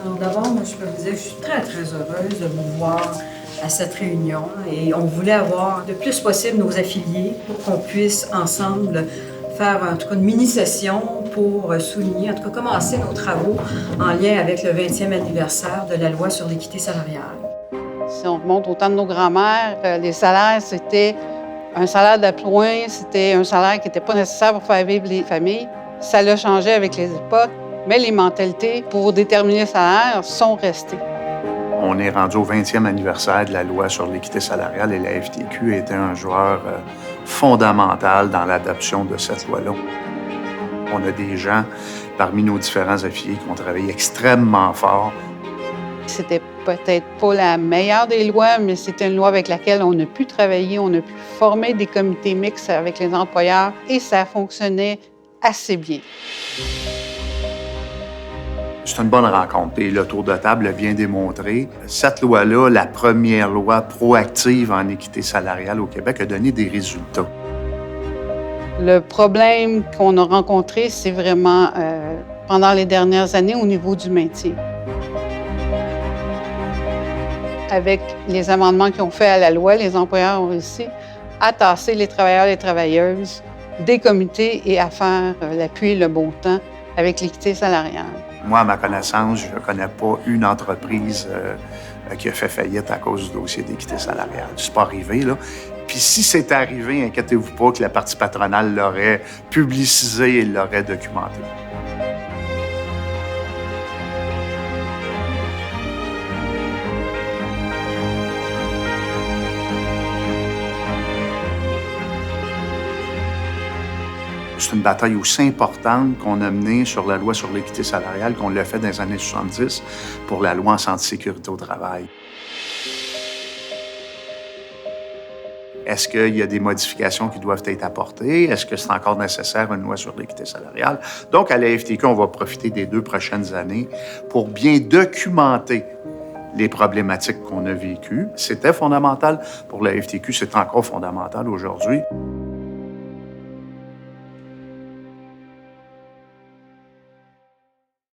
Alors d'abord, moi, je peux vous dire que je suis très, très heureuse de vous voir à cette réunion et on voulait avoir le plus possible nos affiliés pour qu'on puisse ensemble faire en tout cas une mini-session pour souligner, en tout cas commencer nos travaux en lien avec le 20e anniversaire de la loi sur l'équité salariale. Si on remonte au temps de nos grands-mères, les salaires, c'était un salaire d'appoint, c'était un salaire qui n'était pas nécessaire pour faire vivre les familles. Ça l'a changé avec les époques, mais les mentalités pour déterminer le salaire sont restées. On est rendu au 20e anniversaire de la loi sur l'équité salariale et la FTQ était un joueur fondamental dans l'adoption de cette loi-là. On a des gens parmi nos différents affiliés qui ont travaillé extrêmement fort. C'était peut-être pas la meilleure des lois, mais c'était une loi avec laquelle on a pu travailler, on a pu former des comités mixtes avec les employeurs et ça fonctionnait assez bien. C'est une bonne rencontre et le tour de table a bien démontré. Cette loi-là, la première loi proactive en équité salariale au Québec, a donné des résultats. Le problème qu'on a rencontré, c'est vraiment pendant les dernières années au niveau du maintien. Avec les amendements qu'ils ont fait à la loi, les employeurs ont réussi à tasser les travailleurs et les travailleuses des comités et à faire l'appui et le bon temps avec l'équité salariale. Moi, à ma connaissance, je ne connais pas une entreprise qui a fait faillite à cause du dossier d'équité salariale. C'est pas arrivé, là. Puis si c'est arrivé, inquiétez-vous pas que la partie patronale l'aurait publicisé et l'aurait documenté. C'est une bataille aussi importante qu'on a menée sur la loi sur l'équité salariale qu'on l'a fait dans les années 70 pour la loi en santé-sécurité au travail. Est-ce qu'il y a des modifications qui doivent être apportées? Est-ce que c'est encore nécessaire une loi sur l'équité salariale? Donc, à la FTQ, on va profiter des 2 prochaines années pour bien documenter les problématiques qu'on a vécues. C'était fondamental pour la FTQ, c'est encore fondamental aujourd'hui.